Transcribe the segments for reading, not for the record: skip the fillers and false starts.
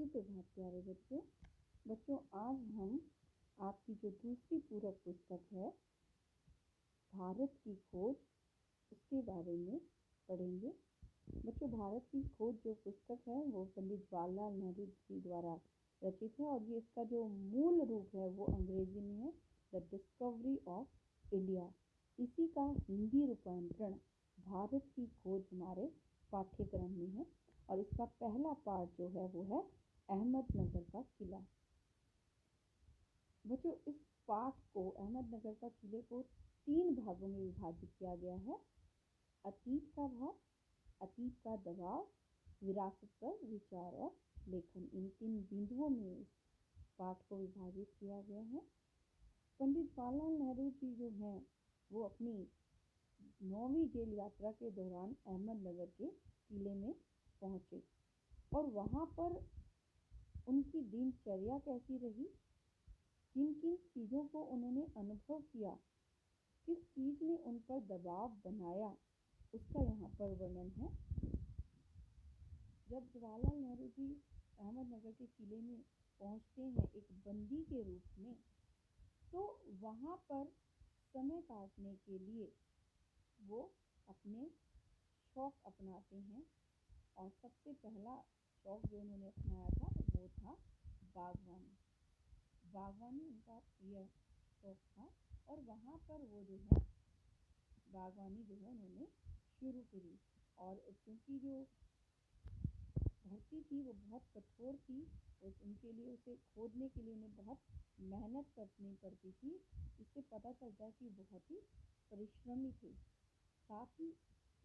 सुप्रभात प्यारे बच्चों। आज हम आपकी जो दूसरी पूरक पुस्तक है भारत की खोज, उसके बारे में पढ़ेंगे। बच्चों, भारत की खोज जो पुस्तक है वो पंडित जवाहरलाल नेहरू जी द्वारा रचित है और ये इसका जो मूल रूप है वो अंग्रेजी में है, द डिस्कवरी ऑफ इंडिया। इसी का हिंदी रूपांतरण भारत की खोज हमारे पाठ्यक्रम में है और इसका पहला पार्ट जो है वो है अहमदनगर का किला। बच्चों, इस पाठ को अहमदनगर का किले को 3 भागों में विभाजित किया गया है। अतीत का भाग, अतीत का दबाव, विरासत पर विचार और लेखन, इन 3 बिंदुओं में इस पाठ को विभाजित किया गया है। पंडित जवाहरलाल नेहरू जी जो हैं वो अपनी 9वीं जेल यात्रा के दौरान अहमदनगर के किले में पहुंचे और वहां पर उनकी दिनचर्या कैसी रही, किन किन चीज़ों को उन्होंने अनुभव किया, किस चीज़ ने उन पर दबाव बनाया, उसका यहाँ पर वर्णन है। जब जवाहरलाल नेहरू जी अहमदनगर के किले में पहुँचते हैं एक बंदी के रूप में, तो वहाँ पर समय काटने के लिए वो अपने शौक अपनाते हैं और सबसे पहला शौक जो उन्होंने अपनाया था वो था बागवानी। बागवानी उनका प्रिय शौक था और वहाँ पर वो जो है बागवानी जो है उन्होंने शुरू करी। और क्योंकि जो धरती थी वो बहुत कठोर थी, उनके लिए उसे खोदने के लिए उन्हें बहुत मेहनत करनी पड़ती थी। इससे पता चलता है कि बहुत ही परिश्रमी थे। साथ ही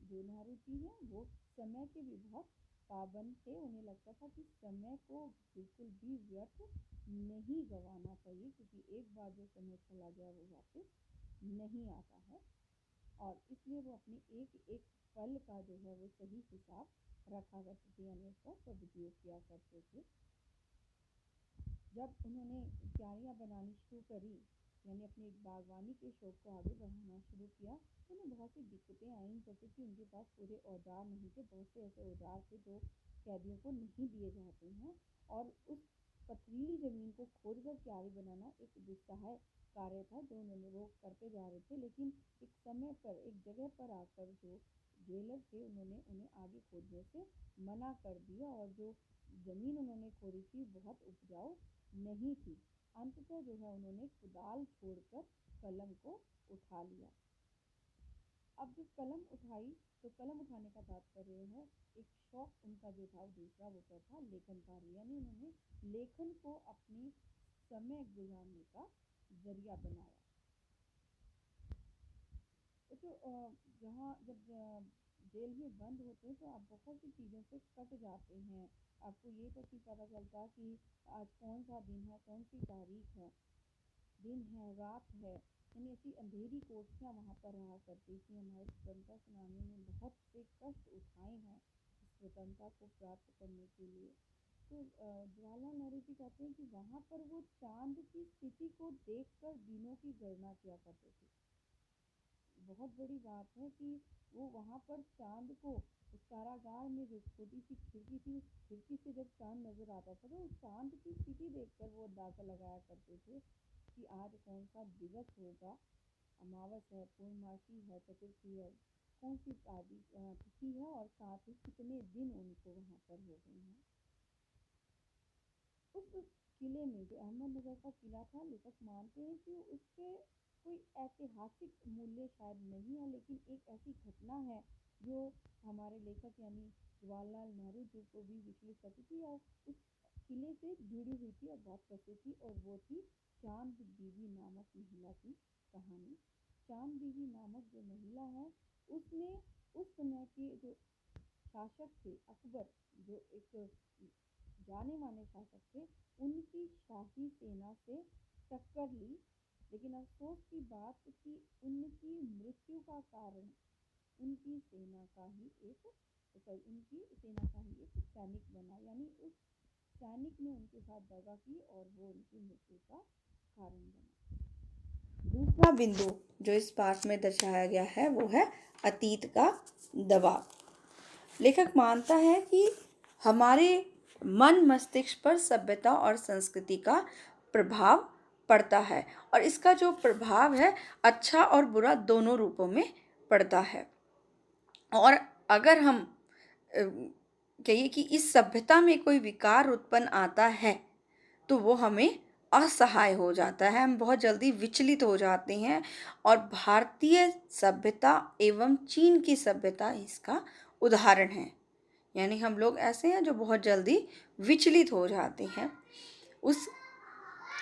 जो नेहरू जी हैं वो समय के भी बहुत पाबंद थे। उन्हें लगता था कि समय को बिल्कुल भी व्यर्थ नहीं गंवाना चाहिए, क्योंकि एक बार जो समय चला गया वो वापस नहीं आता है और इसलिए वो अपने एक एक पल का जो है वो सही हिसाब रखा करते थे, यानी उसका सदुपयोग किया करते थे। जब उन्होंने क्यारियाँ बनानी शुरू करी, यानी अपने एक बागवानी के शौक को आगे बढ़ाना शुरू किया, तो उन्हें बहुत सी दिक्कतें आईं, जैसे कि उनके पास पूरे औजार नहीं थे। बहुत से ऐसे औजार थे जो कैदियों को नहीं दिए जाते हैं और उस पथरीली ज़मीन को खोदकर क्यारी बनाना एक दुस्सह कार्य था जो वो करते जा रहे थे। लेकिन एक समय पर, एक जगह पर आकर जो जेलर थे उन्होंने उन्हें आगे खोदने से मना कर दिया और जो ज़मीन उन्होंने खोदी थी बहुत उपजाऊ नहीं थी। अंततः जो है उन्होंने कुदाल छोड़कर कलम को उठा लिया। अब जब कलम उठाई तो कलम उठाने का तात्पर्य है एक शौक उनका जो था दूसरा वो क्या था, लेखन कार्य, यानी उन्होंने लेखन को अपनी समय गुजारने का जरिया बनाया। तो जहाँ जब जेल में बंद होते हैं तो आप बहुत सी चीज़ों से कट जाते हैं। आपको ये तक नहीं पता चलता कि आज कौन सा दिन है, कौन सी तारीख है, दिन है रात है, यानी ऐसी अंधेरी कोठरियाँ वहाँ पर रहा करती थी। हमारे स्वतंत्रता सेनानियों ने बहुत से कष्ट उठाए हैं स्वतंत्रता को प्राप्त करने के लिए। तो जवाहरलाल नेहरू जी कहते हैं कि वहाँ पर वो चांद की स्थिति को देखकर दिनों की गणना किया करते थे। बहुत बड़ी बात है कि वो वहाँ पर चांद को, उस कारागार में जो छोटी सी खिड़की थी, उस खिड़की से जब चांद नजर आता था तो उस चांद की स्थिति देखकर वो अंदाजा लगाया करते थे कि आज कौन सा दिवस होगा, अमावस है, पूर्णमासी है, चतुर्थी है, कौन सी तिथि है और साथ ही कितने दिन उनको वहाँ पर हो गए हैं। उस किले में, जो अहमदनगर का किला था, लेखक मानते हैं कि उसके कोई ऐतिहासिक मूल्य शायद नहीं है, लेकिन एक ऐसी घटना है जो हमारे लेखक यानी जवाहरलाल नेहरू जी को भी विचलित करती थी और उस किले से जुड़ी हुई थी और बहुत प्रसिद्ध थी, और वो थी चांद बीवी नामक महिला की कहानी। चांद बीवी नामक जो महिला है उसने उस समय के जो शासक थे अकबर, जो एक जाने माने शासक थे, उनकी शाही सेना से टक्कर ली। लेकिन अफसोस की बात कि उनकी मृत्यु का कारण उनकी सेना का ही एक सैनिक बना, यानी उस सैनिक ने उनके साथ दगा की और वो उनकी मृत्यु का कारण बना। दूसरा बिंदु जो इस पाठ में दर्शाया गया है वो है अतीत का दबाव। लेखक मानता है कि हमारे मन मस्तिष्क पर सभ्यता और संस्कृति का प्रभाव पड़ता है, और इसका जो प्रभाव है अच्छा और बुरा दोनों रूपों में पड़ता है। और अगर हम कहिए कि इस सभ्यता में कोई विकार उत्पन्न आता है तो वो हमें असहाय हो जाता है, हम बहुत जल्दी विचलित हो जाते हैं। और भारतीय सभ्यता एवं चीन की सभ्यता इसका उदाहरण है। यानी हम लोग ऐसे हैं जो बहुत जल्दी विचलित हो जाते हैं उस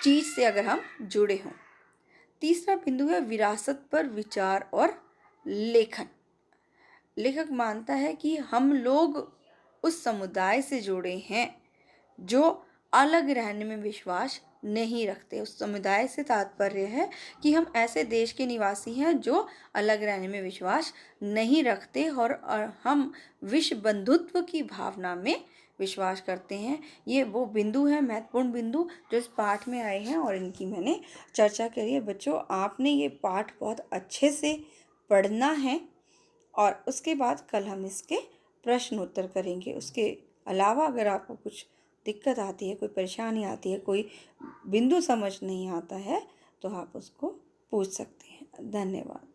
चीज से अगर हम जुड़े हों। तीसरा बिंदु है विरासत पर विचार और लेखन। लेखक मानता है कि हम लोग उस समुदाय से जुड़े हैं जो अलग रहने में विश्वास नहीं रखते। उस समुदाय से तात्पर्य है कि हम ऐसे देश के निवासी हैं जो अलग रहने में विश्वास नहीं रखते और हम विश्व बंधुत्व की भावना में विश्वास करते हैं। ये वो बिंदु है, महत्वपूर्ण बिंदु जो इस पाठ में आए हैं और इनकी मैंने चर्चा करी है। बच्चों, आपने ये पाठ बहुत अच्छे से पढ़ना है और उसके बाद कल हम इसके प्रश्न उत्तर करेंगे। उसके अलावा अगर आपको कुछ दिक्कत आती है, कोई परेशानी आती है, कोई बिंदु समझ नहीं आता है तो आप उसको पूछ सकते हैं। धन्यवाद।